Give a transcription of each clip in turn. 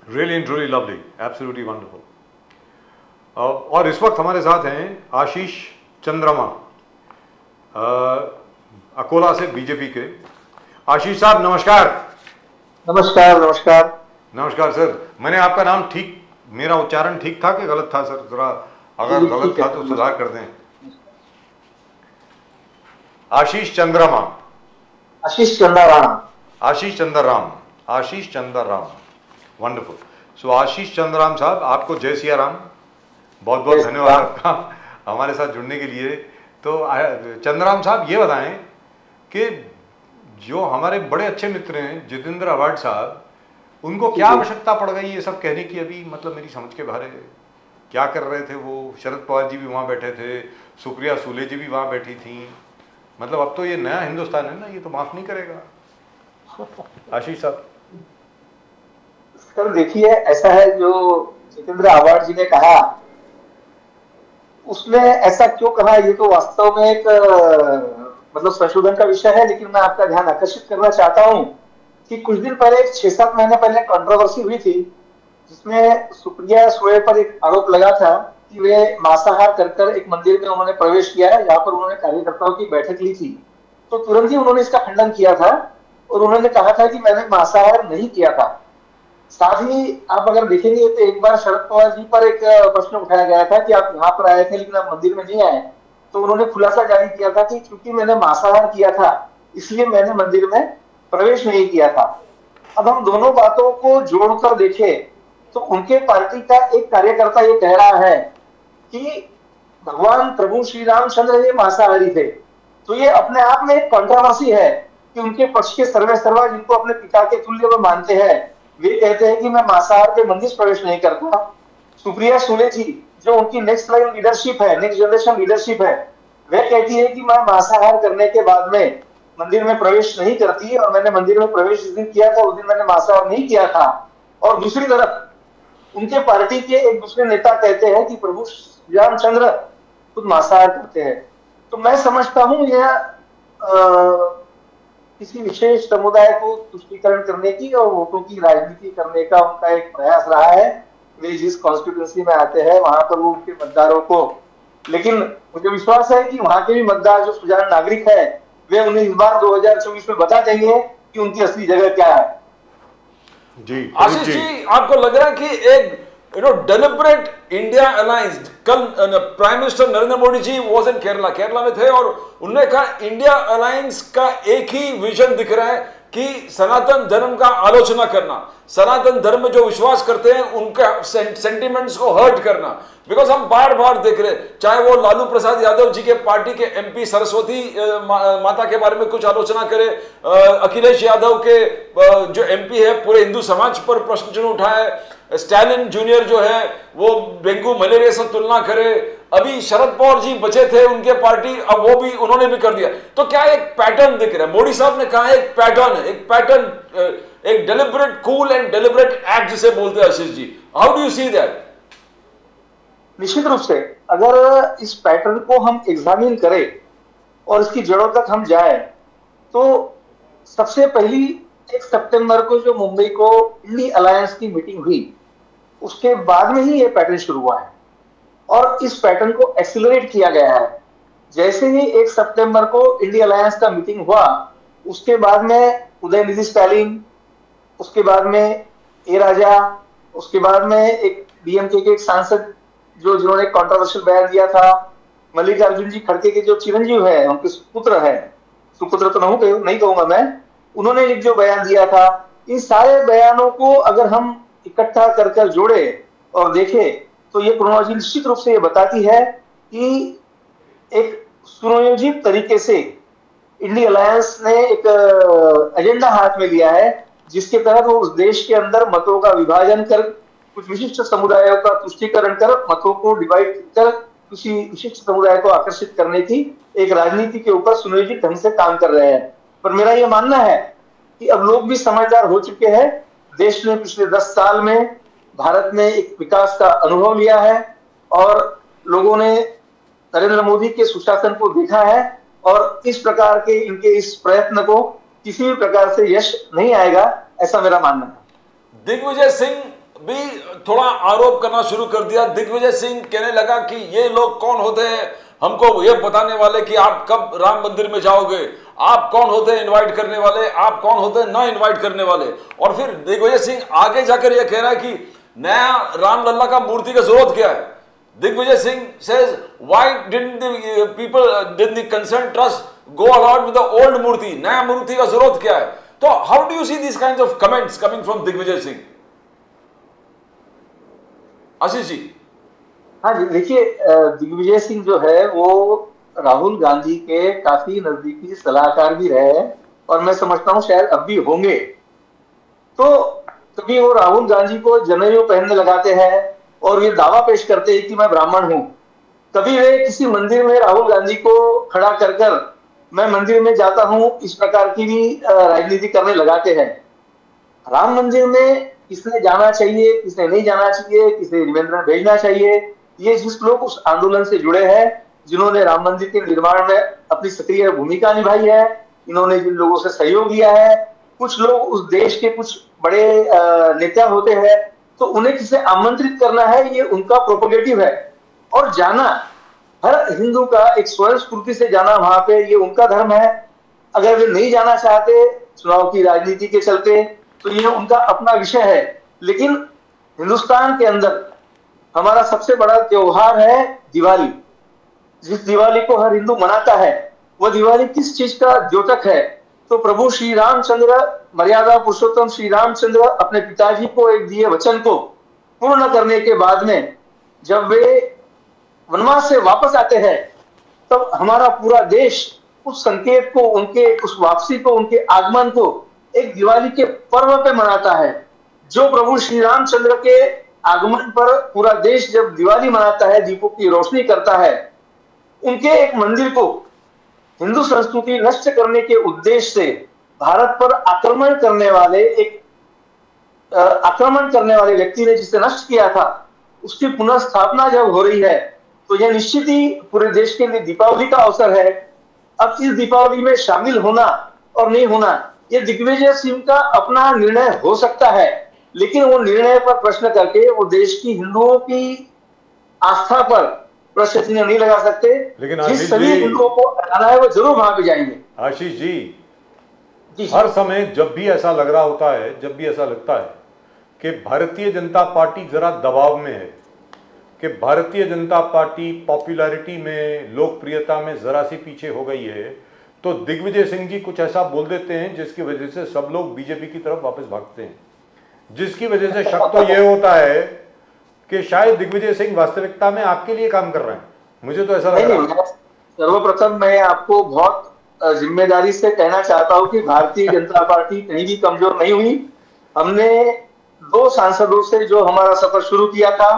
Really and truly lovely, absolutely wonderful. और इस वक्त हमारे साथ हैं आशीष चंद्रमा, अकोला से, बीजेपी के। आशीष साहब नमस्कार। नमस्कार नमस्कार। नमस्कार सर। मैंने आपका नाम ठीक, मेरा उच्चारण ठीक था कि गलत था सर? जरा अगर गलत था तो सुधार कर दें। आशीष चंद्रमा, आशीष चंद्राराम। आशीष चंद्रराम, आशीष चंद्रराम, वंडरफुल। सो आशीष चंद्रराम साहब, आपको जय सिया राम, बहुत बहुत धन्यवाद आपका हमारे साथ जुड़ने के लिए। तो चंद्रराम साहब ये बताएं कि जो हमारे बड़े अच्छे मित्र हैं जितेंद्र अवार्ड साहब, उनको क्या आवश्यकता पड़ गई ये सब कहने की? अभी मतलब मेरी समझ के बाहर है। क्या कर रहे थे वो? शरद पवार जी भी वहाँ बैठे थे, सुप्रिया सुले जी भी वहाँ बैठी थी। मतलब अब तो ये नया हिंदुस्तान है ना, ये तो माफ नहीं करेगा। आशीष साहब। सर देखिए, ऐसा है जो जितेंद्र अवार्ड जी ने कहा, उसने ऐसा क्यों कहा ये तो वास्तव में एक मतलब संशोधन का विषय है। लेकिन मैं आपका ध्यान आकर्षित करना चाहता हूं कि कुछ दिन पहले, 6-7 महीने पहले कंट्रोवर्सी हुई थी, जिसमें सुप्रिया सुले पर एक आरोप लगा था कि वे मांसाहार कर एक मंदिर में उन्होंने प्रवेश किया है, जहां पर उन्होंने कार्यकर्ताओं की बैठक ली थी। तो तुरंत ही उन्होंने इसका खंडन किया था और उन्होंने कहा था कि मैंने मांसाहार नहीं किया था। साथ ही आप अगर देखेंगे तो एक बार शरद पवार जी पर एक प्रश्न उठाया गया था कि आप यहाँ पर आए थे लेकिन आप मंदिर में नहीं आए, तो उन्होंने खुलासा जारी किया था कि क्योंकि मैंने मांसाहार किया था इसलिए मैंने मंदिर में प्रवेश नहीं किया था। अब हम दोनों बातों को जोड़कर देखें तो उनके पार्टी का एक कार्यकर्ता ये कह रहा है कि भगवान प्रभु श्री रामचंद्र ये मांसाहारी थे। तो ये अपने आप में एक कंट्रोवर्सी है कि उनके पक्ष के सर्वे सर्वा, जिनको अपने पिता के तुल्य वो मानते हैं, वे कहते हैं कि मैं मांसाहार के मंदिर प्रवेश नहीं करता। सुप्रिया सुले जी, जो उनकी नेक्स्ट लाइन लीडरशिप है, नेक्स्ट जनरेशन लीडरशिप है, वह कहती है कि मैं मांसाहार करने के बाद में मंदिर में प्रवेश नहीं करती और मैंने मंदिर में प्रवेश जिस दिन किया था उस दिन मैंने मांसाहार नहीं किया था। और दूसरी तरफ उनके पार्टी के एक दूसरे नेता कहते हैं कि प्रभु रामचंद्र खुद मांसाहार करते हैं। तो मैं समझता हूं यह किसी विशेष समुदाय को तुष्टीकरण करने की और वोटों की राजनीति करने का उनका एक प्रयास रहा है। वे जिस कॉन्स्टिट्यूंसी में आते हैं वहां पर वो उनके मतदारों को, लेकिन मुझे विश्वास है कि वहां के भी मतदार जो सुजान नागरिक है, वे उन्हें इस बार 2024 में बता देंगे कि उनकी असली जगह क्या है। जी आशीष जी, आपको लग रहा है कि एक डेलिब्रेट इंडिया अलायंस, कल prime minister Narendra Modi ji was in Kerala में थे और उन्होंने कहा इंडिया अलायंस का एक ही विजन दिख रहा है कि सनातन धर्म का आलोचना करना, सनातन धर्म में जो विश्वास करते हैं उनके सेंटिमेंट्स को हर्ट करना। बिकॉज हम बार बार देख रहे हैं, चाहे वो लालू प्रसाद यादव जी के पार्टी के एमपी सरस्वती माता के बारे में कुछ आलोचना करे, अखिलेश यादव के जो एमपी है पूरे हिंदू समाज पर प्रश्न चिन्ह उठाए, स्टैलिन जूनियर जो है वो डेंगू मलेरिया से तुलना करे, अभी शरद पवार जी बचे थे उनके पार्टी, अब वो भी उन्होंने भी कर दिया। तो क्या एक पैटर्न दिख रहा है? मोदी साहब ने कहा एक पैटर्न है, एक पैटर्न, एक deliberate cool and deliberate act जिसे बोलते हैं। Ashish ji, how do you see that? निश्चित रूप से अगर इस पैटर्न को हम एग्जामिन करें और इसकी जड़ों तक हम जाएं, तो सबसे पहली 1 सितंबर को जो मुंबई को इंडी अलायंस की मीटिंग हुई, उसके बाद में ही ये पैटर्न शुरू हुआ है और इस पैटर्न को एक्सीलरेट किया गया है। जैसे ही 1 सितंबर को इंडी अलायंस का मीटिंग हुआ, उसके बाद में उदयनिधि स्टैलिन, उसके बाद में ए राजा, उसके बाद में एक डीएमके के एक सांसद जिन्होंने कंट्रोवर्शियल बयान दिया था, मल्लिकार्जुन जी खड़गे के जो चिरंजीव है, उनके सुपुत्र है, सुपुत्र तो नहीं कहूंगा मैं, उन्होंने एक जो बयान दिया था, इन सारे बयानों को अगर हम इकट्ठा कर जोड़े और देखें तो ये क्रोनोलॉजी निश्चित रूप से ये बताती है कि एक सुनियोजित तरीके से इंडी अलायंस ने एक एजेंडा हाथ में लिया है, जिसके तहत वो उस देश के अंदर मतों का विभाजन कर, कुछ विशिष्ट समुदायों का तुष्टीकरण कर, मतों को डिवाइड कर किसी विशिष्ट समुदाय को आकर्षित करने की एक राजनीति के ऊपर सुनियोजित ढंग से काम कर रहे हैं। पर मेरा यह मानना है कि अब लोग भी समझदार हो चुके हैं। देश ने पिछले 10 साल में भारत में एक विकास का अनुभव लिया है और लोगों ने नरेंद्र मोदी के सुशासन को देखा है और इस प्रकार के इनके इस प्रयत्न को किसी भी प्रकार से यश नहीं आएगा, ऐसा मेरा मानना है। दिग्विजय सिंह भी थोड़ा आरोप करना शुरू कर दिया। दिग्विजय सिंह कहने लगा कि ये लोग कौन होते हैं हमको ये बताने वाले कि आप कब राम मंदिर में जाओगे, आप कौन होते हैं इनवाइट करने वाले, आप कौन होते हैं ना इनवाइट करने वाले। और फिर दिग्विजय सिंह आगे जाकर यह कह रहा है कि नया रामलला का मूर्ति का जरूरत क्या है। Digvijay Singh says why didn't the people didn't the concerned trust go along with the old मूर्ति, नया मूर्ति का जरूरत क्या है। तो how do you see these kinds of comments coming from Digvijay Singh? Ashish ji. हाँ जी, देखिए दिग्विजय सिंह जो है वो राहुल गांधी के काफी नजदीकी सलाहकार भी रहे हैं और मैं समझता हूँ शायद अब भी होंगे। तो कभी वो राहुल गांधी को जनेऊ पहनने लगाते हैं और ये दावा पेश करते हैं कि मैं ब्राह्मण हूँ। कभी वे किसी मंदिर में राहुल गांधी को खड़ा कर कर मैं मंदिर में जाता हूँ इस प्रकार की भी राजनीति करने लगाते हैं। राम मंदिर में किसने जाना चाहिए, किसने नहीं जाना चाहिए, किसे निमंत्रण भेजना चाहिए, ये जिस लोग उस आंदोलन से जुड़े हैं, जिन्होंने राम मंदिर के निर्माण में अपनी सक्रिय भूमिका निभाई है, इन्होंने जिन लोगों से सहयोग लिया है, कुछ लोग उस देश के कुछ बड़े नेता होते हैं, तो उन्हें किसे आमंत्रित करना है ये उनका प्रोपोगेटिव है। और जाना हर हिंदू का एक स्वयं स्फूर्ति से जाना वहां पे ये उनका धर्म है। अगर वे नहीं जाना चाहते चुनाव की राजनीति के चलते तो ये उनका अपना विषय है। लेकिन हिंदुस्तान के अंदर हमारा सबसे बड़ा त्योहार है दिवाली। जिस दिवाली को हर हिंदू मनाता है वो दिवाली किस चीज का द्योतक है? तो प्रभु श्री रामचंद्र, मर्यादा पुरुषोत्तम श्री रामचंद्र अपने पिताजी को एक दिए वचन को पूर्ण करने के बाद में जब वे वनवास से वापस आते हैं तब हमारा पूरा देश उस संकेत को, उनके उस वापसी को, उनके आगमन को एक दिवाली के पर्व पे मनाता है। जो प्रभु श्री रामचंद्र के आगमन पर पूरा देश जब दिवाली मनाता है, दीपों की रोशनी करता है, उनके एक मंदिर को हिंदू संस्कृति नष्ट करने के उद्देश्य से भारत पर आक्रमण करने वाले व्यक्ति ने जिसे नष्ट किया था उसकी पुनः स्थापना जब हो रही है तो यह निश्चित ही पूरे देश के लिए दीपावली का अवसर है। अब इस दीपावली में शामिल होना और नहीं होना ये दिग्विजय सिंह का अपना निर्णय हो सकता है, लेकिन वो निर्णय पर प्रश्न करके वो देश की हिंदुओं की आस्था पर प्रश्न चिन्ह नहीं लगा सकते। लेकिन जिस सभी हिंदुओं को हटाना है वो जरूर वहां पे जाएंगे। आशीष जी, हर समय जब भी ऐसा लग रहा होता है, जब भी ऐसा लगता है कि भारतीय जनता पार्टी जरा दबाव में है, कि भारतीय जनता पार्टी पॉपुलैरिटी में, लोकप्रियता में जरा सी पीछे हो गई है, तो दिग्विजय सिंह जी कुछ ऐसा बोल देते हैं जिसकी वजह से सब लोग बीजेपी की तरफ वापस भागते हैं। जिसकी वजह से शक तो यह होता है कि शायद दिग्विजय सिंह वास्तविकता में आपके लिए काम कर रहे हैं। मुझे तो ऐसा लग रहा है। सर्वप्रथम मैं आपको बहुत जिम्मेदारी से कहना चाहता हूं कि भारतीय जनता पार्टी कहीं भी कमजोर नहीं हुई। हमने 2 सांसदों से जो हमारा सफर शुरू किया था,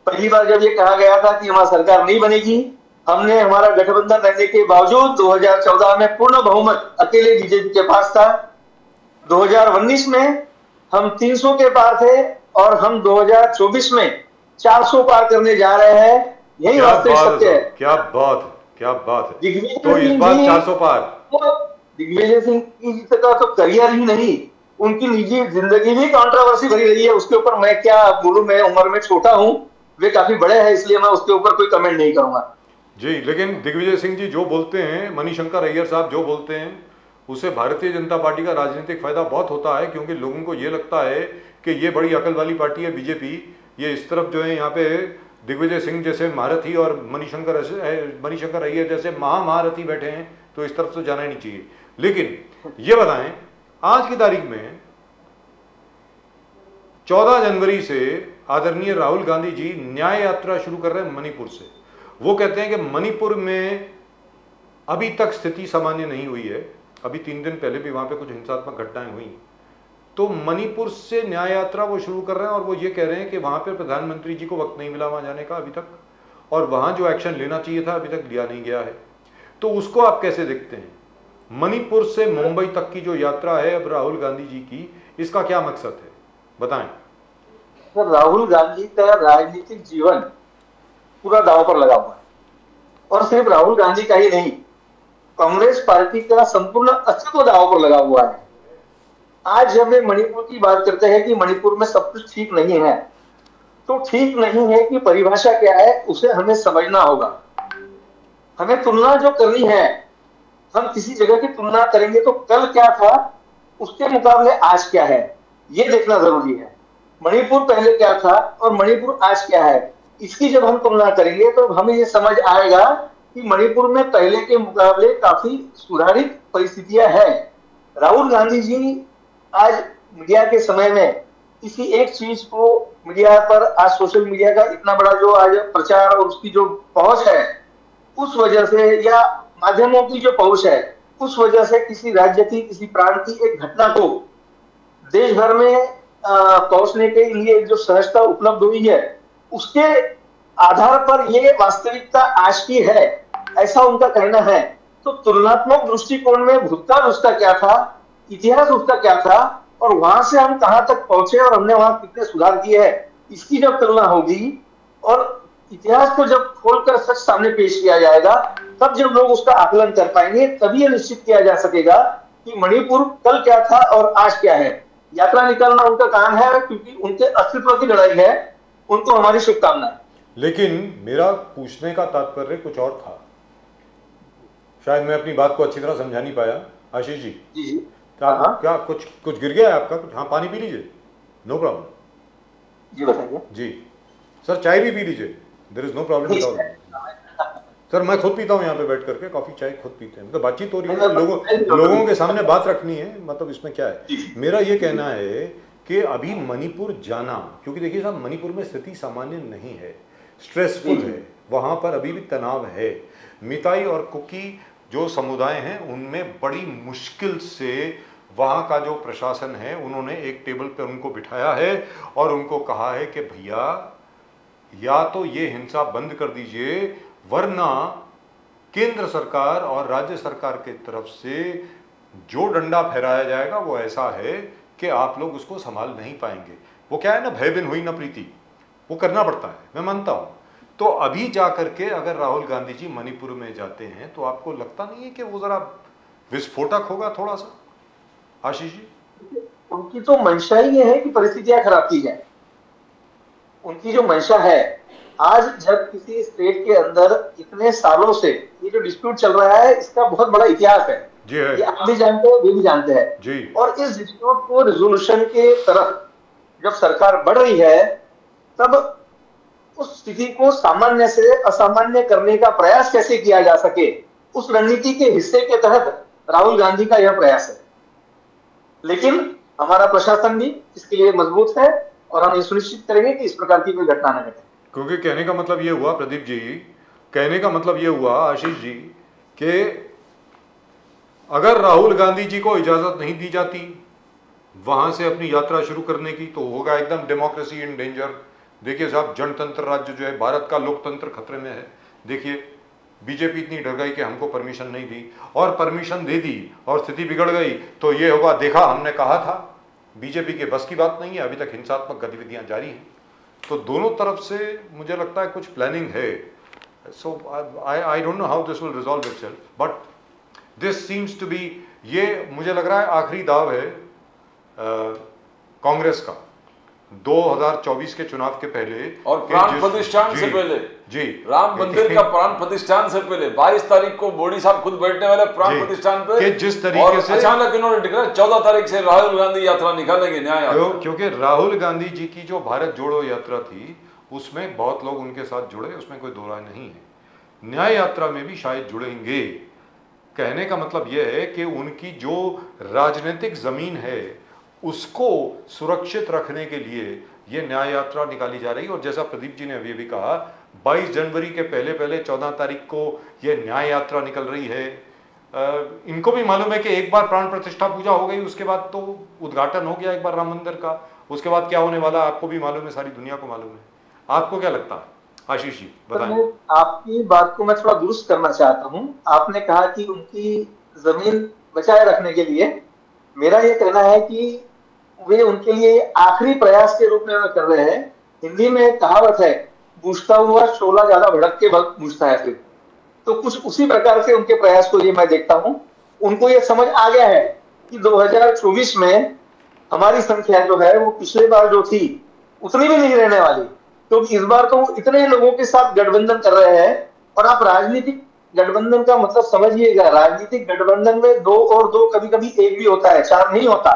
पहली बार जब ये कहा गया था कि हमारी सरकार नहीं बनेगी, हमने हमारा गठबंधन रहने के बावजूद 2014 में पूर्ण बहुमत अकेले बीजेपी के पास था। 2019 में हम 300 के पार थे और हम 2024 में 400 पार करने जा रहे हैं। यही वास्तविक सत्य है। क्या बात है। तो इस बार 400 पार। दिग्विजय सिंह की का तो करियर ही नहीं, उनकी निजी जिंदगी भी कंट्रोवर्सी भरी रही है। उसके ऊपर मैं क्या बोलूं, मैं उम्र में छोटा हूं, वे काफी बड़े हैं, इसलिए मैं उसके ऊपर कोई कमेंट नहीं करूंगा जी। लेकिन दिग्विजय सिंह जी जो बोलते हैं, मणिशंकर अय्यर साहब जो बोलते हैं, उससे भारतीय जनता पार्टी का राजनीतिक फायदा बहुत होता है, क्योंकि लोगों को ये लगता है कि ये बड़ी अकल वाली पार्टी है बीजेपी, ये इस तरफ जो है यहाँ पे दिग्विजय सिंह जैसे महारथी और मणिशंकर अय्यर जैसे महारथी बैठे हैं, तो इस तरफ तो जाना ही नहीं चाहिए। लेकिन ये बताएं, आज की तारीख में 14 जनवरी से आदरणीय राहुल गांधी जी न्याय यात्रा शुरू कर रहे हैं मणिपुर से। वो कहते हैं कि मणिपुर में अभी तक स्थिति सामान्य नहीं हुई है, अभी 3 दिन पहले भी वहां पे कुछ हिंसात्मक घटनाएं हुई, तो मणिपुर से न्याय यात्रा वो शुरू कर रहे हैं और वो ये कह रहे हैं कि वहां पे प्रधानमंत्री जी को वक्त नहीं मिला वहां जाने का अभी तक, और वहां जो एक्शन लेना चाहिए था अभी तक लिया नहीं गया है। तो उसको आप कैसे देखते हैं? मणिपुर से मुंबई तक की जो यात्रा है अब राहुल गांधी जी की, इसका क्या मकसद है, बताएं। सर, राहुल गांधी का राजनीतिक जीवन पूरा दांव पर लगा हुआ है, और सिर्फ राहुल गांधी का ही नहीं, कांग्रेस पार्टी का संपूर्ण अस्तित्व दांव पर लगा हुआ है। आज जब हम मणिपुर की बात करते हैं कि मणिपुर में सब कुछ ठीक नहीं है, तो ठीक नहीं है कि परिभाषा क्या है उसे हमें समझना होगा। हमें तुलना जो करनी है, हम किसी जगह की तुलना करेंगे तो कल क्या था उसके मुकाबले आज क्या है, ये देखना जरूरी है। मणिपुर पहले क्या था और मणिपुर आज क्या है, इसकी जब हम तुलना करेंगे तो हमें ये समझ आएगा कि मणिपुर में पहले के मुकाबले काफी सुधारित परिस्थितियां हैं। राहुल गांधी जी आज मीडिया के समय में किसी एक चीज को मीडिया पर, आज सोशल मीडिया का इतना बड़ा जो आज प्रचार और उसकी जो पहुंच है, उस वजह से, या माध्यमों की जो पहुंच है, उस वजह से किसी राज्य की, किसी प्रांत की एक घटना को देश भर में पहुंचने के लिए जो सहजता उपलब्ध हुई है, उसके आधार पर ये वास्तविकता आज की है, ऐसा उनका कहना है। तो तुलनात्मक दृष्टिकोण में भूतकाल उसका क्या था, इतिहास उसका क्या था, और वहां से हम कहां तक पहुंचे और हमने वहां कितने सुधार किए हैं, इसकी जब तुलना होगी और इतिहास को जब खोलकर सच सामने पेश किया जाएगा, तब जब लोग उसका आकलन कर पाएंगे, तभी यह निश्चित किया जा सकेगा कि मणिपुर कल क्या था और आज क्या है। यात्रा निकालना उनका काम है, क्योंकि उनके अस्तित्व की लड़ाई है। उनको हमारी शुभकामनाएं। लेकिन मेरा पूछने का तात्पर्य कुछ और था, शायद मैं अपनी बात को अच्छी तरह समझा नहीं पाया। आशीष जी, जी क्या कुछ गिर गया है आपका? हाँ, पानी पी लीजिए, नो प्रॉब्लम। जी बताइए। जी सर, चाय भी पी लीजिए, there is no problem at all. Sir, मैं खुद पीता हूँ यहाँ पे बैठ करके, कॉफी चाय खुद पीते हैं, मतलब बातचीत हो रही है, लोगों के सामने बात रखनी है, मतलब इसमें क्या है। मेरा ये कहना है कि अभी मणिपुर जाना, क्योंकि देखिए साहब, मणिपुर में स्थिति सामान्य नहीं है, स्ट्रेसफुल है, वहाँ पर अभी भी तनाव है। मिताई और कुकी जो समुदाय हैं, उनमें बड़ी मुश्किल से वहाँ का जो प्रशासन है, उन्होंने एक टेबल पर उनको बिठाया है और उनको कहा है कि भैया, या तो ये हिंसा बंद कर दीजिए, वरना केंद्र सरकार और राज्य सरकार की तरफ से जो डंडा फहराया जाएगा वो ऐसा है कि आप लोग उसको संभाल नहीं पाएंगे। वो क्या है ना, भय बिन हुई ना प्रीति, वो करना पड़ता है, मैं मानता हूँ। तो अभी जा करके अगर राहुल गांधी जी मणिपुर में जाते हैं, तो आपको लगता नहीं है कि वो जरा विस्फोटक होगा थोड़ा सा? आशीष जी, उनकी तो मंशा ही ये है कि परिस्थितियां खराब की जाए। उनकी जो मंशा है, आज जब किसी स्टेट के अंदर इतने सालों से ये जो डिस्प्यूट चल रहा है, इसका बहुत बड़ा इतिहास है, जी है, ये आप भी जानते हैं, वे भी जानते हैं जी। और इस डिस्प्यूट को रिजोल्यूशन के तरफ जब सरकार बढ़ रही है, तब उस स्थिति को सामान्य से असामान्य करने का प्रयास कैसे किया जा सके, उस रणनीति के हिस्से के तहत राहुल गांधी का यह प्रयास है। लेकिन हमारा प्रशासन भी इसके लिए मजबूत है और हम ये सुनिश्चित करेंगे कि इस प्रकार की कोई घटना न घटे। क्योंकि कहने का मतलब ये हुआ प्रदीप जी, कहने का मतलब ये हुआ आशीष जी, कि अगर राहुल गांधी जी को इजाजत नहीं दी जाती वहां से अपनी यात्रा शुरू करने की, तो होगा एकदम डेमोक्रेसी इन डेंजर। देखिए साहब, जनतंत्र राज्य जो है, भारत का लोकतंत्र खतरे में है। देखिए, बीजेपी इतनी डर गई कि हमको परमिशन नहीं दी, और परमिशन दे दी और स्थिति बिगड़ गई, तो ये होगा, देखा हमने कहा था। बीजेपी के बस की बात नहीं है, अभी तक हिंसात्मक गतिविधियां जारी हैं। तो दोनों तरफ से मुझे लगता है कुछ प्लानिंग है। So I don't know how this will resolve itself, but this seems to be, ये मुझे लग रहा है आखिरी दाव है कांग्रेस का 2024 के चुनाव के पहले, और प्राण प्रतिष्ठान से पहले जी, राम मंदिर का प्राण प्रतिष्ठान से पहले 22 तारीख को मोदी साहब खुद बैठने वाले प्राण प्रतिष्ठान पे, कि जिस तरीके से अचानक इन्होंने डिक्लेयर 14 तारीख से राहुल गांधी यात्रा निकालेंगे, न्याय यात्रा। क्योंकि राहुल गांधी जी की जो भारत जोड़ो यात्रा थी, उसमें बहुत लोग उनके साथ जुड़े, उसमें कोई दो राय नहीं है। न्याय यात्रा में भी शायद जुड़ेंगे। कहने का मतलब यह है कि उनकी जो राजनीतिक जमीन है उसको सुरक्षित रखने के लिए ये न्याय यात्रा निकाली जा रही है। और जैसा प्रदीप जी ने अभी भी कहा, 22 जनवरी के पहले पहले 14 तारीख को ये न्याय यात्रा निकल रही है। इनको भी मालूम है कि एक बार प्राण प्रतिष्ठा पूजा हो गई, उसके बाद तो उद्घाटन हो गया एक बार राम मंदिर का, उसके बाद क्या होने वाला आपको भी मालूम है, सारी दुनिया को मालूम है। आपको क्या लगता है आशीष जी, बताएं। आपकी बात को मैं थोड़ा दुरुस्त करना चाहता हूं। आपने कहा कि उनकी जमीन बचाए रखने के लिए, मेरा ये कहना है कि वे उनके लिए आखिरी प्रयास के रूप में कर रहे हैं। हिंदी में एक कहावत है, बूझता हुआ शोला ज्यादा भड़क के वक्त बूझता है फिर। तो कुछ उसी प्रकार से उनके प्रयास को ये मैं देखता हूं। उनको ये समझ आ गया है कि 2024 में हमारी संख्या जो है वो पिछले बार जो थी उतनी भी नहीं रहने वाली, क्योंकि इस बार तो इतने लोगों के साथ गठबंधन कर रहे हैं। और आप राजनीतिक गठबंधन का मतलब समझिएगा, राजनीतिक गठबंधन में 2 और 2 कभी कभी 1 भी होता है, 4 नहीं होता।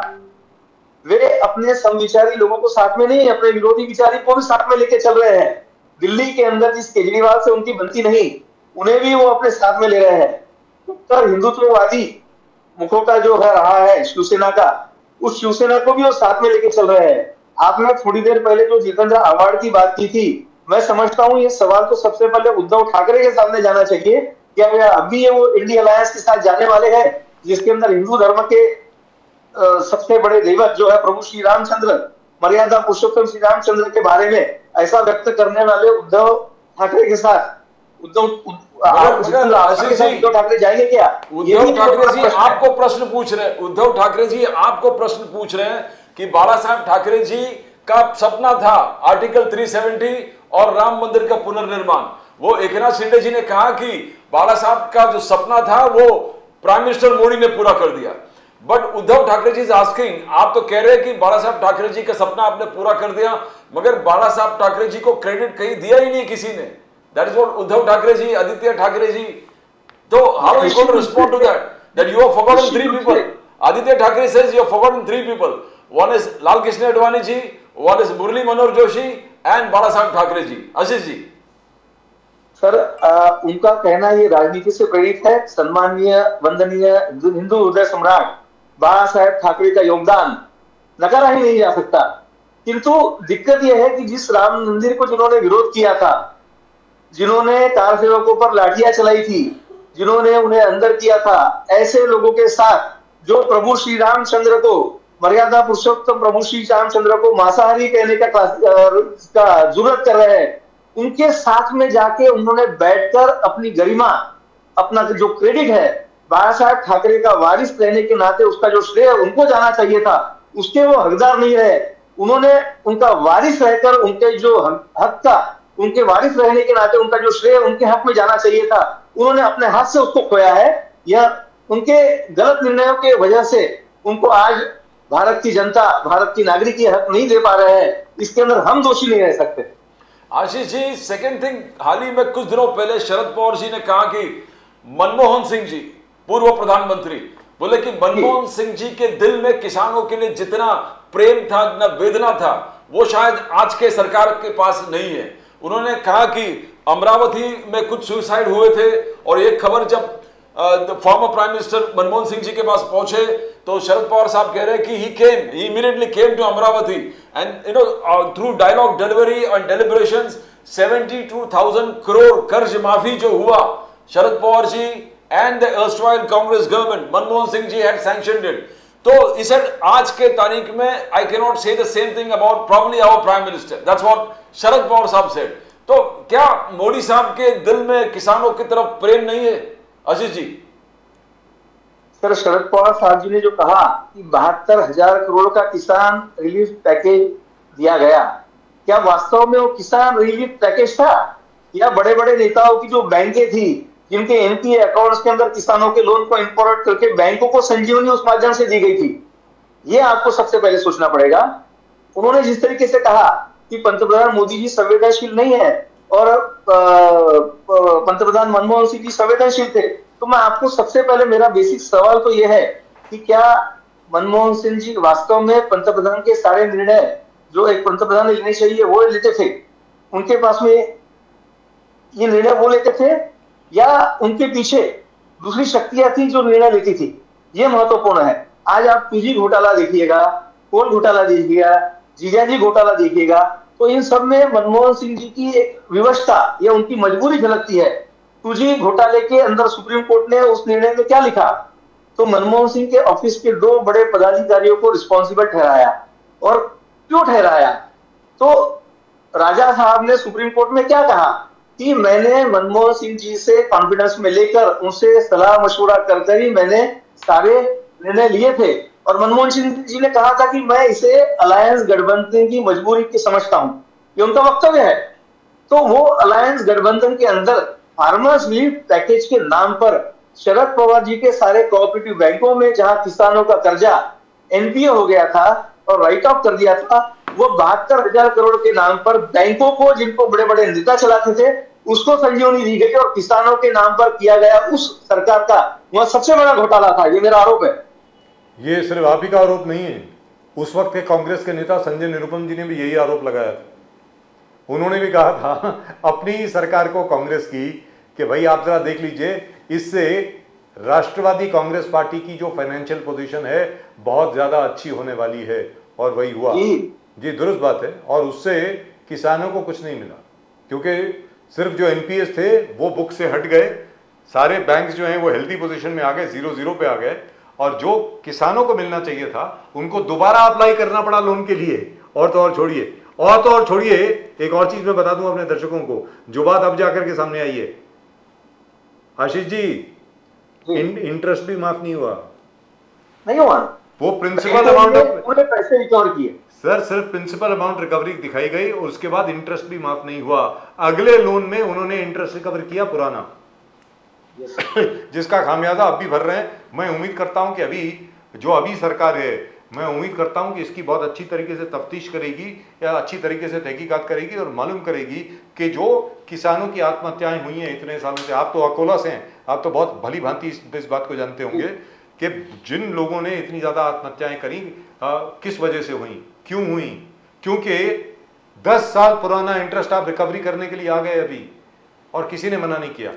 वे अपने समविचारी लोगों को साथ में नहीं, अपने विरोधी विचारी को भी साथ में लेके चल रहे हैं। दिल्ली के अंदर जिस केजरीवाल से उनकी बनती नहीं, उन्हें भी वो अपने साथ में ले रहे हैं। उत्तर हिंदुत्ववादी मुखों का जो है रहा है शिवसेना का, उस शिवसेना को भी वो साथ में लेके चल रहे हैं। आपने थोड़ी देर पहले जो जितेंद्र आव्हाड की बात की थी, मैं समझता हूं ये सवाल तो सबसे पहले उद्धव ठाकरे के सामने जाना चाहिए। क्या अभी ये वो इंडिया अलायंस के साथ जाने वाले हैं, जिसके अंदर हिंदू धर्म के सबसे बड़े देवत जो है प्रभु श्री रामचंद्र, मर्यादा पुरुषोत्तम श्री रामचंद्र के बारे में ऐसा व्यक्त करने वाले उद्धव ठाकरे के साथ उद्धव ठाकरे जाएंगे क्या? उद्धव ठाकरे जी आपको प्रश्न पूछ रहे हैं, उद्धव ठाकरे जी आपको प्रश्न पूछ रहे हैं कि बाला साहब ठाकरे जी का सपना था आर्टिकल 370 और राम मंदिर का पुनर्निर्माण। वो एकनाथ शिंदे जी ने कहा कि बाला साहब का जो सपना था वो प्राइम मिनिस्टर मोदी ने पूरा कर दिया। But Uddhav Thackeray ji is asking, आप तो कह रहे हैं कि बाला साहब ठाकरे जी का सपना आपने पूरा कर दिया, मगर बाला साहब ठाकरे जी को क्रेडिट कहीं दिया ही नहीं किसी ने। That is what Uddhav Thackeray ji, Aaditya Thackeray ji, तो how are you going to respond to that you have forgotten 3 people? Aaditya Thackeray says you have forgotten 3 people, one is Lal Krishna Advani ji, one is Murli Manohar Joshi and Bala Saheb Thackeray ji. Ashish ji sir, उनका कहना ये राजनीति से प्रेरित है। सम्माननीय वंदनीय हिंदू हृदय सम्राट बाला साहेब ठाकरे का योगदान नकारा ही नहीं जा सकता। किंतु दिक्कत यह है कि जिस राम मंदिर को जिन्होंने विरोध किया था, जिन्होंने कार सेवकों पर लाठियां चलाई थी, जिन्होंने उन्हें अंदर किया था, ऐसे लोगों के साथ जो प्रभु श्री रामचंद्र को, मर्यादा पुरुषोत्तम प्रभु श्री रामचंद्र को मांसाहारी कहने का जुर्रत कर रहे हैं, उनके साथ में जाके उन्होंने बैठकर अपनी गरिमा, अपना जो क्रेडिट है बाला साहब ठाकरे का वारिस रहने के नाते उसका जो श्रेय उनको जाना चाहिए था, उसके वो हकदार नहीं रहे। उन्होंने उनका वारिस रहकर उनके जो हक था, उनके वारिस रहने के नाते उनका जो श्रेय उनके हक में जाना चाहिए था, उन्होंने अपने हाथ से उसको खोया है। यह उनके गलत निर्णयों के वजह से उनको आज भारत की जनता, भारत की नागरिक ये हक नहीं दे पा रहे हैं। इसके अंदर हम दोषी नहीं रह सकते। आशीष जी, सेकंड थिंग, हाल ही में कुछ दिनों पहले शरद पवार जी ने कहा कि मनमोहन सिंह जी, पूर्व प्रधानमंत्री, बोले कि मनमोहन सिंह जी के दिल में किसानों के लिए जितना प्रेम था, जितना वेदना था, वो शायद आज के सरकार के पास नहीं है। उन्होंने कहा कि अमरावती में कुछ सुसाइड हुए थे और एक खबर जब former prime minister Manmohan Singh ji के पास पहुंचे तो शरद पवार साहब कह रहे हैं कि he immediately came to Amravati and through dialogue delivery and deliberations 72,000 crore कर्ज माफी जो हुआ, Sharad Pawar ji and the erstwhile Congress government, Manmohan Singh ji had sanctioned it. तो इस आज के तारीख में I cannot say the same thing about probably our prime minister. That's what Sharad Pawar साहब said. तो क्या मोदी साहब के दिल में किसानों की तरफ प्रेम नहीं है? आशीष जी सर, शरद पवार साहब जी ने जो कहा कि 72,000 करोड़ का किसान रिलीफ पैकेज दिया गया, क्या वास्तव में वो किसान रिलीफ पैकेज था या बड़े बड़े नेताओं की जो बैंकें थी जिनके एनपीए अकाउंट्स के अंदर किसानों के लोन को इंपोर्ट करके बैंकों को संजीवनी उस माध्यम से दी गई थी? ये आपको सबसे पहले सोचना पड़ेगा। उन्होंने जिस तरीके से कहा कि पंतप्रधान मोदी जी संवेदनशील नहीं है और पंतप्रधान मनमोहन सिंह जी संवेदनशील थे, तो मैं आपको सबसे पहले, मेरा बेसिक सवाल तो यह है कि क्या मनमोहन सिंह जी वास्तव में पंतप्रधान के सारे निर्णय जो एक पंतप्रधान लेने चाहिए वो लेते थे? उनके पास में ये निर्णय वो लेते थे या उनके पीछे दूसरी शक्तियां थी जो निर्णय लेती थी? ये महत्वपूर्ण है। आज आप पीजी घोटाला देखिएगा, कोल घोटाला देखिएगा, जीजाजी घोटाला देखिएगा, तो इन सब में मनमोहन सिंह जी की एक विवशता या उनकी मजबूरी झलकती है। 2G घोटाले के अंदर सुप्रीम कोर्ट ने उस निर्णय में क्या लिखा? तो मनमोहन सिंह के ऑफिस के 2 बड़े पदाधिकारियों को रिस्पॉन्सिबल ठहराया। और क्यों ठहराया? तो राजा साहब ने सुप्रीम कोर्ट में क्या कहा कि मैंने मनमोहन सिंह जी से कॉन्फिडेंस में लेकर उनसे सलाह मशवरा करके ही मैंने सारे निर्णय लिए थे। और मनमोहन सिंह जी ने कहा था कि मैं इसे अलायंस गठबंधन की मजबूरी की समझता हूं, ये उनका वक्तव्य है। तो वो अलायंस गठबंधन के अंदर फार्मर्स रिलीफ पैकेज के नाम पर शरद पवार जी के सारे कोऑपरेटिव बैंकों में जहां किसानों का कर्जा एनपीए हो गया था, और राइट ऑफ कर दिया था, वो 72,000 करोड़ के नाम पर बैंकों को, जिनको बड़े बड़े नेता चलाते थे, उसको संजीवनी दी गई और किसानों के नाम पर किया गया उस सरकार का वह सबसे बड़ा घोटाला था। ये मेरा आरोप है। ये सिर्फ आप ही का आरोप नहीं है, उस वक्त के कांग्रेस के नेता संजय निरुपम जी ने भी यही आरोप लगाया था। उन्होंने भी कहा था अपनी ही सरकार को, कांग्रेस की, कि भाई आप जरा देख लीजिए, इससे राष्ट्रवादी कांग्रेस पार्टी की जो फाइनेंशियल पोजीशन है बहुत ज्यादा अच्छी होने वाली है, और वही हुआ। जी दुरुस्त बात है। और उससे किसानों को कुछ नहीं मिला, क्योंकि सिर्फ जो एनपीएस थे वो बुक से हट गए, सारे बैंक्स जो हैं वो हेल्दी पोजीशन में आ गए, 0-0 पे आ गए, और जो किसानों को मिलना चाहिए था उनको दोबारा अप्लाई करना पड़ा लोन के लिए। और तो और छोड़िए, एक और चीज मैं बता दूं अपने दर्शकों को, जो बात अब जाकर के सामने आई है आशीष जी, इंटरेस्ट भी माफ नहीं हुआ। वो प्रिंसिपल अमाउंट पूरे पैसे रिकवर किए सर, सिर्फ प्रिंसिपल अमाउंट रिकवरी दिखाई गई और उसके बाद इंटरेस्ट भी माफ नहीं हुआ। अगले लोन में उन्होंने इंटरेस्ट रिकवर किया पुराना, जिसका खामियाजा अब भी भर रहे हैं। मैं उम्मीद करता हूं कि अभी सरकार है, मैं उम्मीद करता हूं कि इसकी बहुत अच्छी तरीके से तफ्तीश करेगी या अच्छी तरीके से तहकीकात करेगी और मालूम करेगी कि जो किसानों की आत्महत्याएं हुई हैं इतने सालों से, आप तो अकोला से हैं, आप तो बहुत भली भांति इस बात को जानते होंगे कि जिन लोगों ने इतनी ज्यादा आत्महत्याएं करी किस वजह से हुई, क्यों हुई, क्योंकि 10 साल पुराना इंटरेस्ट आप रिकवरी करने के लिए आ गए अभी, और किसी ने मना नहीं किया।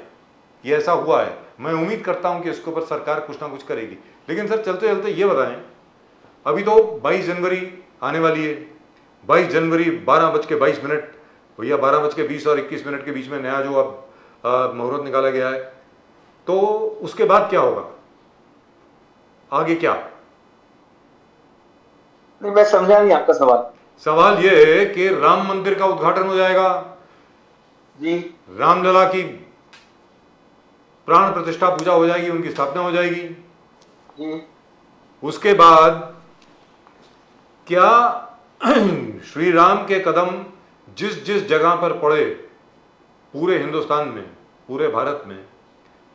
ये ऐसा हुआ है। मैं उम्मीद करता हूं कि इसके ऊपर सरकार कुछ ना कुछ करेगी। लेकिन सर चलते चलते ये बताएं, अभी तो 22 जनवरी आने वाली है, 22 जनवरी 12:22, भैया 12:20 और 21 के बीच में नया जो अब मुहूर्त निकाला गया है, तो उसके बाद क्या होगा, आगे क्या? नहीं, मैं समझा नहीं आपका सवाल। सवाल यह है कि राम मंदिर का उद्घाटन हो जाएगा जी, रामलला की प्राण प्रतिष्ठा पूजा हो जाएगी, उनकी स्थापना हो जाएगी जी। उसके बाद क्या श्री राम के कदम जिस जिस जगह पर पड़े पूरे हिंदुस्तान में, पूरे भारत में,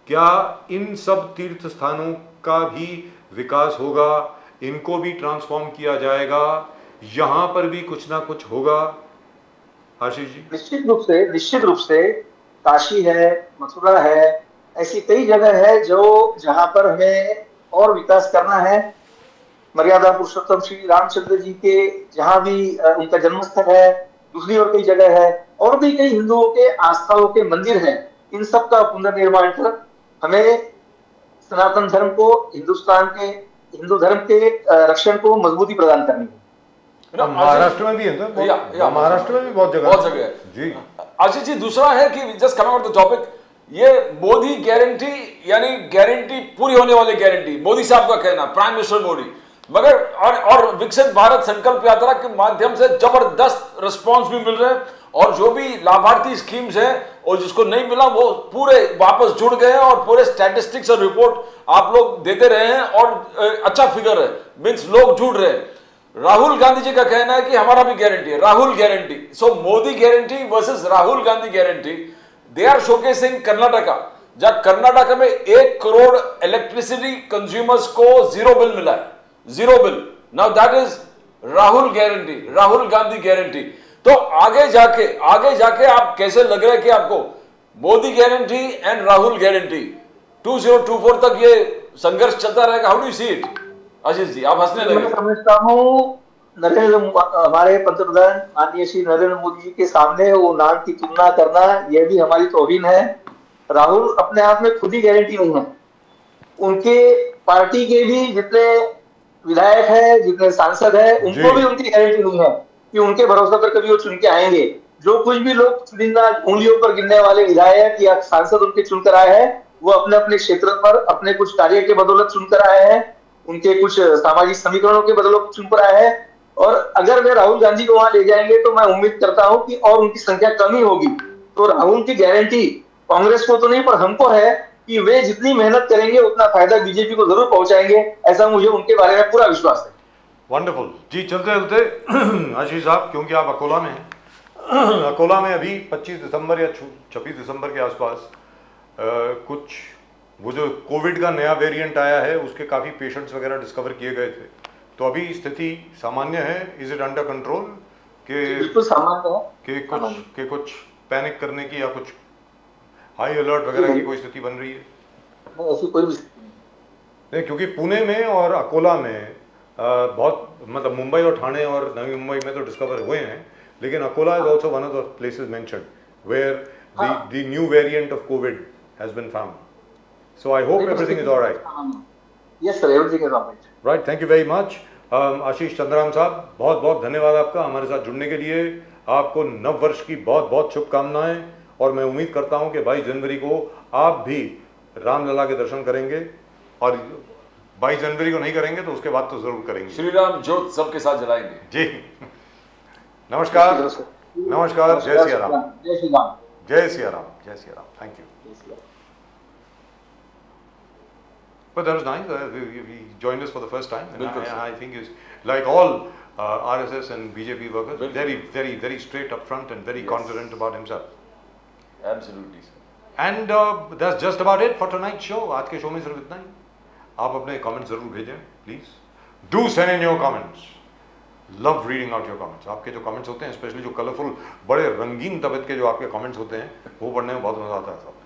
क्या इन सब तीर्थ स्थानों का भी विकास होगा, इनको भी ट्रांसफॉर्म किया जाएगा, यहां पर भी कुछ ना कुछ होगा आशीष जी? निश्चित रूप से काशी है, मथुरा है, ऐसी कई जगह है जहां पर हमें और विकास करना है। मर्यादा पुरुषोत्तम श्री रामचंद्र जी के जहां भी उनका जन्मस्थल है, दूसरी और कई जगह है, और भी कई हिंदुओं के आस्थाओं के मंदिर हैं। इन सब का पुनर्निर्माण कर हमें सनातन धर्म को, हिंदू धर्म के रक्षण को मजबूती प्रदान करनी है। महाराष्ट्र में भी है, तो महाराष्ट्र में भी बहुत जगह है जी। आशीष जी, दूसरा है कि just coming on the topic, ये मोदी गारंटी, यानी गारंटी पूरी होने वाली गारंटी, मोदी साहब का कहना, प्राइम मिनिस्टर मोदी, मगर और विकसित भारत संकल्प यात्रा के माध्यम से जबरदस्त रिस्पांस भी मिल रहे हैं, और जो भी लाभार्थी स्कीम्स है और जिसको नहीं मिला वो पूरे वापस जुड़ गए हैं, और पूरे स्टैटिस्टिक्स और रिपोर्ट आप लोग देते रहे हैं, और अच्छा फिगर है, मींस लोग जुड़ रहे हैं। राहुल गांधी जी का कहना है कि हमारा भी गारंटी है, Rahul guarantee. So Modi guarantee versus Rahul Gandhi guarantee. They are showcasing Karnataka, जहां कर्नाटका में 1 करोड़ इलेक्ट्रिसिटी कंज्यूमर्स को 0 बिल मिला है, 0 bill. Now that is Rahul guarantee, Rahul Gandhi guarantee. तो आगे जाके आप कैसे लग रहा है कि आपको Modi guarantee and Rahul guarantee 2024 तक ये संघर्ष चलता रहेगा? How do you see it Ashish ji? आप हंसने लगे। मैं समझता हूँ हमारे पंतप्रधान माननीय श्री नरेंद्र मोदी जी के सामने वो नाम की तुलना करना, यह भी हमारी तौहीन है। राहुल अपने आप में खुद ही गारंटी नहीं है, उनके पार्टी के भी जितने विधायक है, जितने सांसद है, उनको भी उनकी गारंटी नहीं है कि उनके भरोसे पर कभी वो चुन के आएंगे। जो कुछ भी लोग चुनिंदा उंगलियों पर गिनने वाले विधायक या सांसद उनके चुनकर आए हैं, वो अपने अपने क्षेत्र पर अपने कुछ कार्य के बदौलत चुनकर आए हैं, उनके कुछ सामाजिक समीकरणों के बदौलत चुनकर आए हैं। और अगर वे राहुल गांधी को वहां ले जाएंगे तो मैं उम्मीद करता हूं कि और उनकी संख्या कम ही होगी। तो राहुल की गारंटी कांग्रेस को तो नहीं पर हमको है कि वे जितनी मेहनत करेंगे उतना फायदा बीजेपी को जरूर पहुंचाएंगे, ऐसा मुझे उनके बारे में पूरा विश्वास है। वंडरफुल जी। चलते चलते आशीष साहब, क्योंकि आप अकोला में हैं, अकोला में अभी 25 दिसंबर या 26 दिसंबर के आसपास कुछ वो जो कोविड का नया वेरिएंट आया है उसके काफ़ी पेशेंट्स वगैरह डिस्कवर किए गए थे, तो अभी स्थिति सामान्य है, इज इट अंडर कंट्रोल के बिल्कुल सामान्य है। कुछ पैनिक करने की या कुछ हाई अलर्ट वगैरह की कोई स्थिति बन रही है? नहीं, ऐसी कोई भी स्थिति नहीं। नहीं, क्योंकि पुणे में और अकोला में बहुत मतलब मुंबई और ठाणे और नवी मुंबई में तो डिस्कवर हुए हैं, लेकिन Akola is also one of the places mentioned where the new variant of COVID has been found. So I hope everything is alright. Yes sir, everything is alright. Right, thank you very much. Ashish Chandram साहब, बहुत बहुत धन्यवाद आपका हमारे साथ जुड़ने के लिए. आपको नव वर्ष की बहुत बहुत शुभकामनाएं, और मैं उम्मीद करता हूं कि 22 जनवरी को आप भी रामलला के दर्शन करेंगे, और 22 जनवरी को नहीं करेंगे तो उसके बाद तो जरूर करेंगे. श्री राम ज्योत सबके साथ जलाएंगे जी. नमस्कार. नमस्कार. जय सिया राम. जय श्री राम. जय सिया राम. जय Siya Ram. Thank you. But that was nice. He joined us for the first time, and I think he's like all RSS and BJP workers, very, very, very straight up front and very confident about himself. Absolutely, sir. And that's just about it for tonight's show. आज के show में सिर्फ इतना ही. आप अपने comments जरूर भेजें, please. Do send in your comments. Love reading out your comments. आपके जो comments होते हैं, especially जो colourful, बड़े रंगीन तबीयत के जो आपके comments होते हैं, वो पढ़ने में बहुत मजा आता है साहब.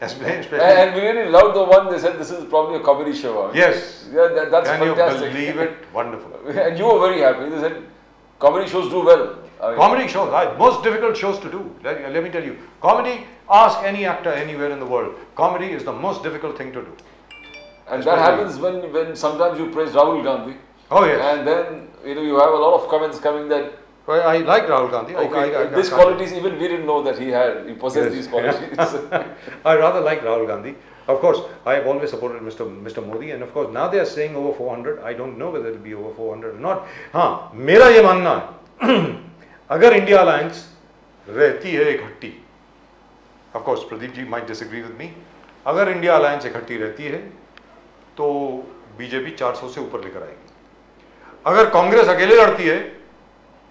Especially. And we really loved the one they said this is probably a comedy show. Yes. Yeah, that's Can fantastic. you believe it? Wonderful. And you were very happy. They said comedy shows do well. I mean, Comedy shows, right? Most difficult shows to do. Let me tell you. Comedy, ask any actor anywhere in the world. Comedy is the most difficult thing to do. And that happens when sometimes you praise Rahul Gandhi. Oh yes. And then you have a lot of comments coming that Well, I like Rahul Gandhi. okay, these qualities even we didn't know that he possessed these qualities. I rather like Rahul Gandhi. Of course, I have always supported Mr. Modi, and of course now they are saying over 400. I don't know whether it will be over 400 or not. हाँ, मेरा ये मानना है, अगर India alliance रहती है इकट्ठी, of course Pradeep ji might disagree with me, अगर इंडिया अलायंस इकट्ठी रहती है तो बीजेपी 400 से ऊपर लेकर आएगी. अगर कांग्रेस अकेले लड़ती है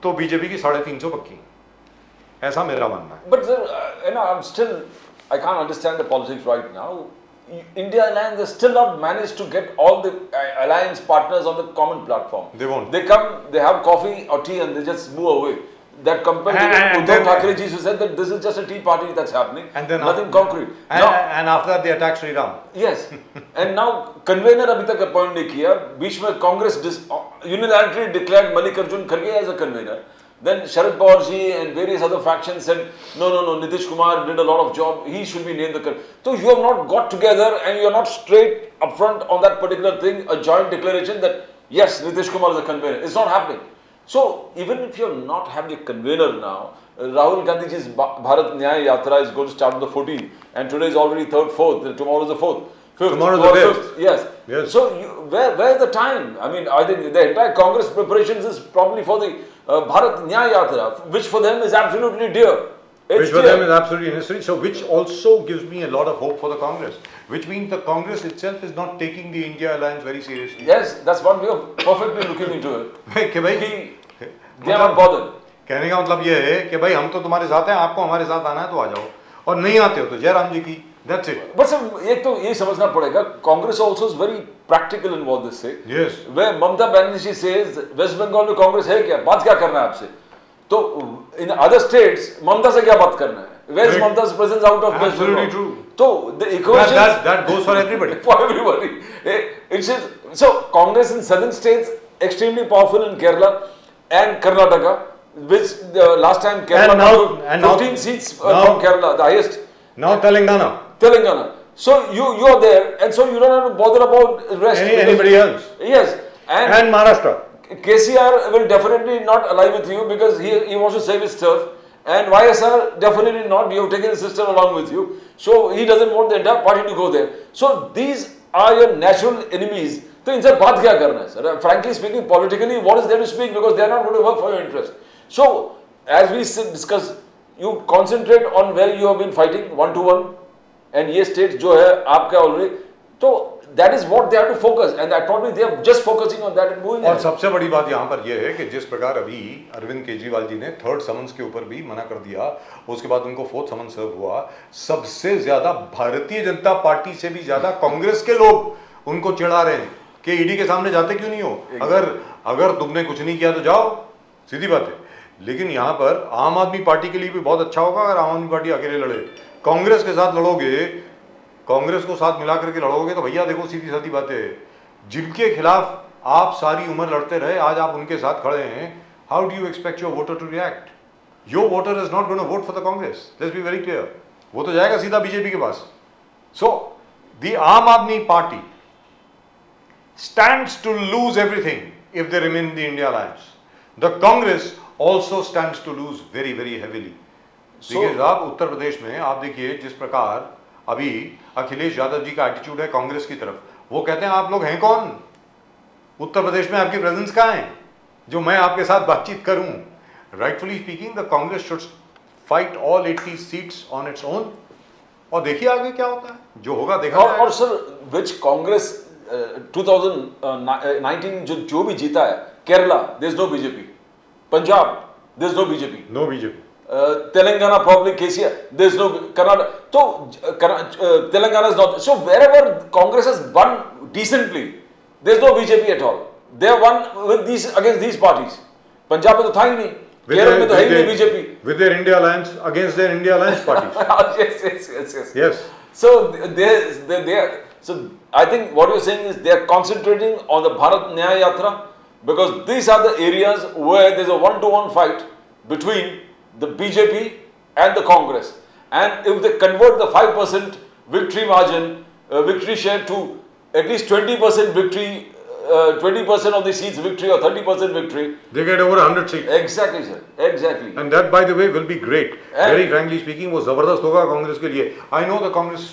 तो बीजेपी की 350 पक्की. ऐसा मेरा मानना है. But sir, I can't understand the politics right now. India Alliance has still not managed to get all the alliance partners on the common platform. They won't. They come, they have coffee or tea, and they just move away. That compared to Uddhav Thackeray ji who said that this is just a tea party that's happening, and then nothing concrete. And after that they attack Sri Ram. Yes, and now convener अभी तक appoint नहीं किया. बीच में Congress unilaterally declared Mallikarjun Kharge as a convener. Then Sharad Pawar ji and various other factions said, no, Nitish Kumar did a lot of job, he should be named the convener. So you have not got together and you are not straight upfront on that particular thing, a joint declaration that yes, Nitish Kumar is a convener. It's not happening. So even if you are not having a convener now, Rahul Gandhi ji's Bharat Nyaya Yatra is going to start on the 14th, and today is already 3rd, 4th, tomorrow is the 4th. Tomorrow is the 5th. Yes. Yes. So where's the time? I mean, I think the entire Congress preparations is probably for the Bharat Nyaya Yatra, which for them is absolutely dear. Which for them is absolutely necessary. So which also gives me a lot of hope for the Congress. Which means the Congress itself is not taking the India alliance very seriously. Yes, that's one way of perfectly looking into it. कि भाई they are not bothered. कहने का मतलब ये है कि भाई हम तो तुम्हारे साथ हैं, आपको हमारे साथ आना है तो आ जाओ, और नहीं आते हो तो जयराम जी की. That's it. But sir, एक तो ये समझना पड़ेगा, Congress also is very practical in what they say. Yes. Where Mamata Banerjee says West Bengal में कांग्रेस है क्या, बात क्या करना है आपसे? तो in other states ममता से क्या बात करना है? Where's Mamata's presence out of West Bengal? Absolutely true. तो the equation that goes for everybody. for everybody. It's just, so Congress in southern states extremely powerful in Kerala and Karnataka, which last time Kerala got 15 seats from Kerala, the highest. Now Telangana. So you are there, and so you don't have to bother about the rest. Anybody else? Yes, And Maharashtra. KCR will definitely not ally with you because he wants to save his turf, and YSR definitely not. You have taken his sister along with you, so he doesn't want the entire party to go there. So these are your natural enemies. तो इनसे बात क्या करना है sir? Frankly speaking, politically, what is there to speak, because they are not going to work for your interest. So as we discuss, you concentrate on where you have been fighting 1-1, and ये states जो है आपका already, तो that is what they have to focus, and that probably they are just focusing on that and moving. और सबसे बड़ी बात यहाँ पर यह है कि जिस प्रकार अभी अरविंद केजरीवाल जी ने 3rd समन्स के ऊपर भी मना कर दिया, उसके बाद उनको 4th समन्स सर्व हुआ, सबसे ज्यादा भारतीय जनता पार्टी से भी ज्यादा कांग्रेस के लोग उनको चिढ़ा रहे हैं कि ईडी के सामने जाते क्यों नहीं हो? अगर तुमने कुछ नहीं किया तो जाओ, सीधी बात है। लेकिन यहाँ पर आम आदमी पार्टी के लिए भी बहुत अच्छा होगा अगर आम आदमी पार्टी अकेले लड़े। कांग्रेस के साथ लड़ोगे, कांग्रेस को साथ मिला करके लड़ोगे तो भैया देखो सीधी सादी बात है, जिनके खिलाफ आप सारी उम्र लड़ते रहे, आज आप उनके साथ खड़े हैं, how do you expect your voter to react? Your voter is not going to vote for the Congress, let's be very clear. वो तो जाएगा सीधा बीजेपी के पास। सो द आम आदमी party stands to lose everything if they remain in the India alliance. The Congress also stands to lose very very heavily. देखिए साहब, उत्तर प्रदेश में आप देखिए जिस प्रकार अभी अखिलेश यादव जी का एटीट्यूड है कांग्रेस की तरफ, वो कहते हैं आप लोग हैं कौन? उत्तर प्रदेश में आपकी प्रेजेंस कहाँ है जो मैं आपके साथ बातचीत करूं? Rightfully speaking the Congress should fight all 80 seats on its own, और देखिए आगे क्या होता है, जो होगा देखा जाएगा। और सर विच कांग्रेस 2019 जो भी जीता है, Kerala there is no BJP, Punjab there is no BJP, no BJP, Telangana probably KCR, there is no Karnataka. So Telangana is not. So wherever Congress has won decently, there is no BJP at all. They have won with these against these parties. Punjab में तो था ही नहीं, केरल में तो है ही नहीं BJP. With their India alliance against their India alliance parties. Yes. So I think what you're saying is they are concentrating on the Bharat Nyaya Yatra because these are the areas where there's a one-to-one fight between the BJP and the Congress, and if they convert the 5% victory margin, victory share to at least 20% victory, 20% of the seats victory or 30% victory, they get over 100 seats. Exactly, sir. Exactly. And that, by the way, will be great. Very frankly speaking, वो जबरदस्त होगा कांग्रेस के लिए. I know the Congress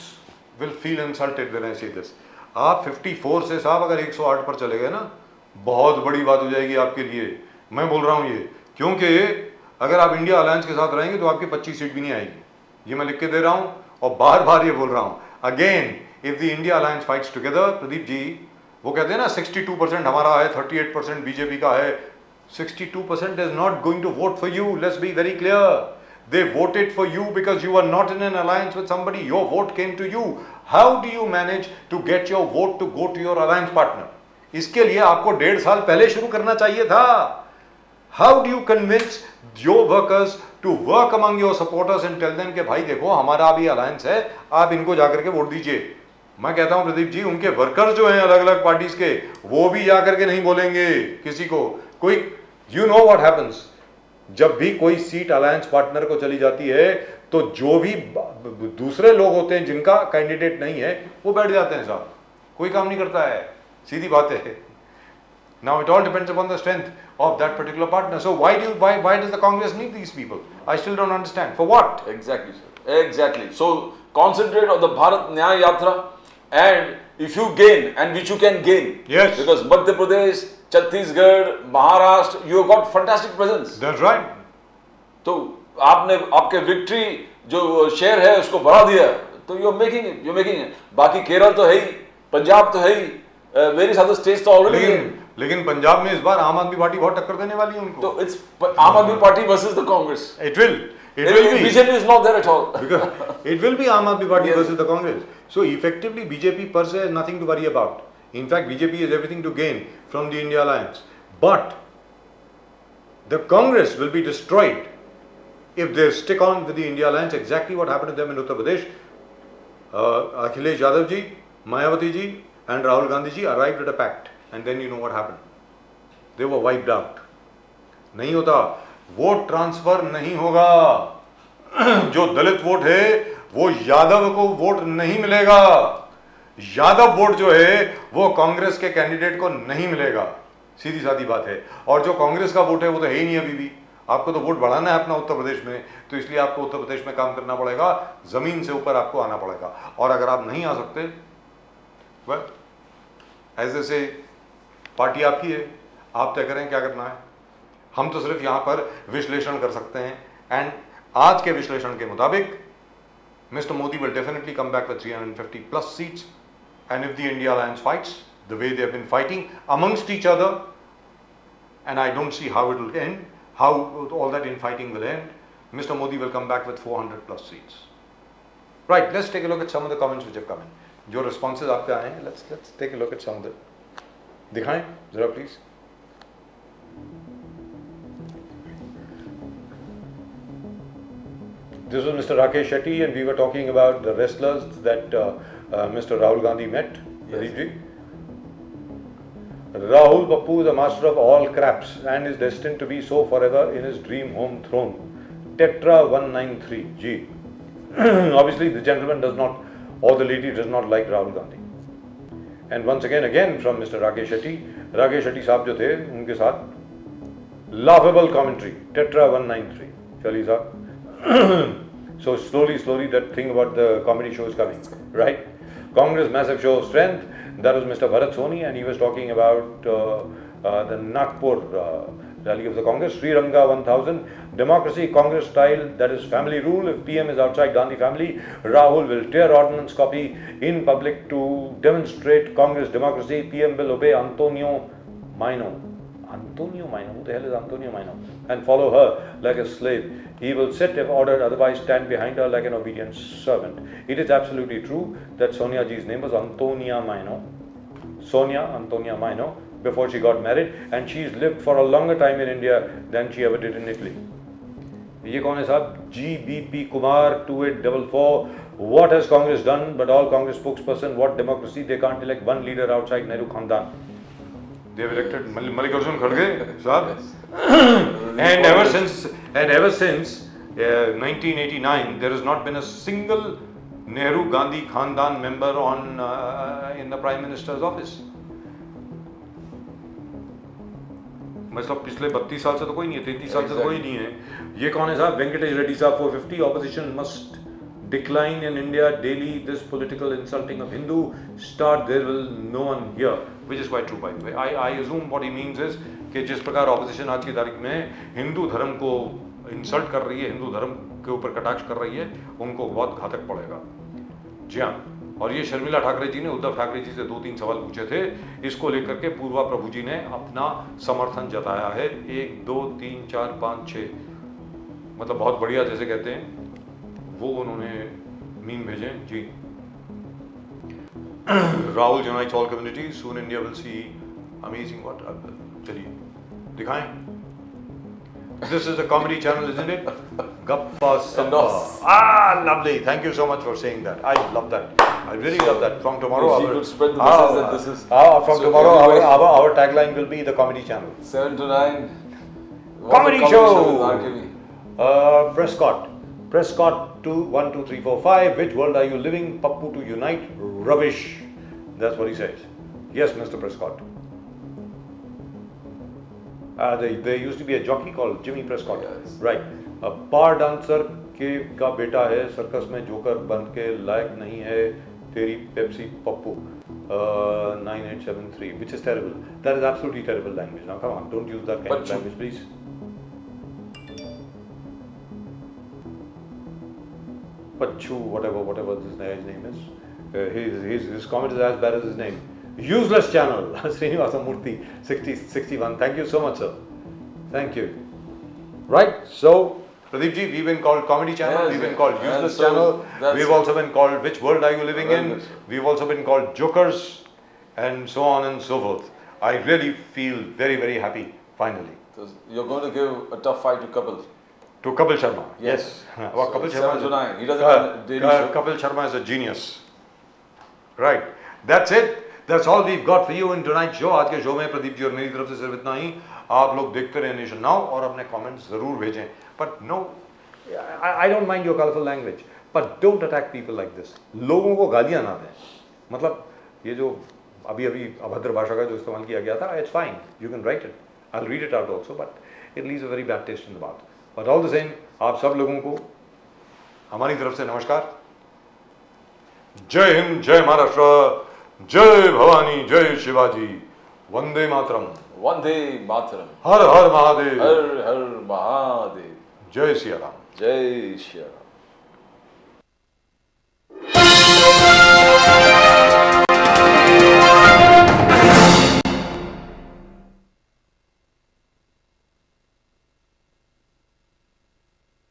will feel insulted when I say this. आप 54 से साहब अगर 108 पर चले गए ना, बहुत बड़ी बात हो जाएगी आपके लिए. मैं बोल रहा हूँ ये, क्योंकि अगर आप इंडिया अलायंस के साथ रहेंगे तो आपकी 25 सीट भी नहीं आएगी. ये मैं लिख के दे रहा हूँ और बार बार ये बोल रहा हूँ. Again if the India alliance fights together, Pradeep ji वो कहते हैं ना 62% हमारा है, 38% बीजेपी का है. 62% is not going to vote for you. Let's be very clear. They voted for you because you were not in an alliance with somebody. Your vote came to you. How do you manage to get your vote to go to your alliance partner? इसके लिए आपको 1.5 साल पहले शुरू करना चाहिए था. How do you convince your workers to work among your supporters and tell them कि भाई देखो हमारा अभी अलायंस है, आप इनको जाकर के वोट दीजिए? मैं कहता हूं प्रदीप जी, उनके वर्कर्स जो हैं अलग अलग पार्टीज के, वो भी जाकर के नहीं बोलेंगे किसी को. कोई यू नो व्हाट हैपेंस, जब भी कोई सीट अलायंस पार्टनर को चली जाती है तो जो भी दूसरे लोग होते हैं जिनका कैंडिडेट नहीं है वो बैठ जाते हैं साहब, कोई काम नहीं करता है. सीधी बात है. Now it all depends upon the strength of that particular partner. So why does the Congress need these people? I still don't understand. For what? Exactly, sir. Exactly. So concentrate on the Bharat Nyaya Yatra, and if you gain, and which you can gain, yes, because Madhya Pradesh, Chhattisgarh, Maharashtra, you have got fantastic presence. That's right. तो आपने आपके victory जो share है उसको बढ़ा दिया, तो you're making it. बाकी केरल तो है ही, पंजाब तो है ही, वेरी सारे स्टेट्स तो ऑलरेडी है. लेकिन पंजाब में इस बार आम आदमी पार्टी बहुत टक्कर देने वाली है उनको. तो इट्स आम आदमी party versus the Congress. It will be. BJP is not there at all. Because it will be Aam Aadmi Party versus the Congress. So effectively BJP per se has nothing to worry about. In fact, BJP has everything to gain from the India alliance. But the Congress will be destroyed if they stick on with the India alliance. Exactly what happened to them in Uttar Pradesh. Akhilesh Yadav ji, Mayawati ji and Rahul Gandhi ji arrived at a pact. And then you know what happened. They were wiped out. नहीं होता, vote transfer नहीं होगा. जो दलित vote है वो यादव को vote नहीं मिलेगा. यादव वोट जो है वो कांग्रेस के कैंडिडेट को नहीं मिलेगा. सीधी सादी बात है. और जो कांग्रेस का वोट है वो तो है ही नहीं अभी भी. आपको तो वोट बढ़ाना है अपना उत्तर प्रदेश में, तो इसलिए आपको उत्तर प्रदेश में काम करना पड़ेगा, जमीन से ऊपर आपको आना पड़ेगा. और अगर आप नहीं आ सकते, well, ऐसे से पार्टी आपकी है, आप तय करें क्या करना है. हम तो सिर्फ यहां पर विश्लेषण कर सकते हैं. एंड आज के विश्लेषण के मुताबिक mister Modi will definitely come back with 350 plus seats. And if the India alliance fights the way they have been fighting amongst each other, and I don't see how it will end, how all that in fighting will end, mister Modi will come back with 400 plus seats. Right, let's take a look at some of the comments which have come in. जो responses आपके आए हैं, let's take a look at some of the दिखाएं जरा please. This was Mr. Rakesh Shetty, and we were talking about the wrestlers that Mr. Rahul Gandhi met. Pradeep ji. Rahul Pappu is a master of all craps and is destined to be so forever in his dream home throne. Tetra 193 G. Obviously, the gentleman does not, or the lady does not like Rahul Gandhi. And once again from Mr. Rakesh Shetty साहब जो थे उनके साथ laughable commentary. Tetra 193. चलिए साहब. So slowly that thing about the comedy show is coming, right? Congress massive show of strength. That was Mr. Bharat Soni, and he was talking about the Nagpur rally of the Congress. Sri Ranga 1000, democracy, Congress style, that is family rule. If PM is outside Gandhi family, Rahul will tear ordnance copy in public to demonstrate Congress democracy. PM will obey Antonio Maino. Antonio Maino, who the hell is Antonio Maino? And follow her like a slave. He will sit if ordered, otherwise stand behind her like an obedient servant. It is absolutely true that Sonia Ji's name was Antonia Maino. Antonia Maino, before she got married, and she's lived for a longer time in India than she ever did in Italy. ये कौन है साहब? GBP Kumar 2844. What has Congress done? But all Congress spokesperson, what democracy? They can't elect one leader outside Nehru Khandan. They have elected Mallikarjun Kharge, sahab. and ever since 1989, there has not been a single Nehru Gandhi Khandan member in the Prime Minister's office. मतलब पिछले 32 साल से तो कोई नहीं है, 33 साल से तो कोई नहीं है. ये कौन है साहब? वेंकटेश रेड्डी साहब 450. Opposition must decline in India daily. This political insulting of Hindu start, there will no one here, which is quite true by the way. I assume what he means is कि जिस प्रकार ऑपोजिशन आज की तारीख में हिंदू धर्म को insult कर रही है, हिंदू धर्म के ऊपर कटाक्ष कर रही है, उनको बहुत घातक पड़ेगा. जी हाँ. और ये शर्मिला ठाकरे जी ने उद्धव ठाकरे जी से 2-3 सवाल पूछे थे. इसको लेकर के पूर्वा प्रभु जी ने अपना समर्थन जताया है. 1 2 3 4 5 6 मतलब बहुत बढ़िया जैसे कहते हैं वो उन्होंने मीम भेजे जी. Rahul unites all community. Soon India will see amazing what. चलिए दिखाएं. This is a comedy channel, isn't it? Gappa Sappa. Ah, lovely. Thank you so much for saying that. I love that. I really love that. From tomorrow, you could spread the message that this is. From so tomorrow, everybody- our tagline will be the comedy channel. 7 to 9. Comedy with show. RKB. Prescott to 1 2 3 4 5. Which world are you living? Pappu to unite. Rubbish. That's what he says. Yes, Mr. Prescott. There used to be a jockey called Jimmy Prescott. Yes. Right. A bar dancer का बेटा है, circus में joker बन के लायक नहीं है तेरी Pepsi Pappu. 9873, which is terrible. That is absolutely terrible language. Now come on, don't use that kind of language, please. Pachu, whatever this guy's name is. His comment is as bad as his name. Useless channel. Srinivasa Murthy 61. Thank you so much, sir. Thank you. Right. So Pradeep ji, we've been called comedy channel. Yes, we've been yes. called And useless so channel. that's We've it. also been called which world are you living Very in? good. We've also been called jokers and so on and so forth. I really feel very, very happy finally. So you're going to give a tough fight to Kapil. To Kapil Sharma. Yes. Well, So Kapil 7 Sharma to 9. He doesn't have a daily show. Kapil Sharma is a genius. Right. That's it. That's all we've got for you in tonight's show. आज के show में प्रदीप जी और मेरी तरफ से सिर्फ इतना ही. आप लोग देखते रहे नेशन नाउ और अपने कमेंट्स जरूर भेजें. But no, I don't mind your colorful language. But don't attack people like this. लोगों को गालियाँ ना दें. मतलब ये जो अभी अभद्र भाषा का जो इस्तेमाल किया गया था, it's fine. You can write it. I'll read it out also. But it leaves a very bad taste in the mouth. But all the same, आप सब लोगों को हमारी तरफ से नमस्कार. जय हिंद, जय महाराष्ट्र, जय भवानी, जय शिवाजी, वंदे मातरम, Vande Mataram. हर हर महादेव, Har Har Mahadev. जय Siya Ram. Jai Shri Ram.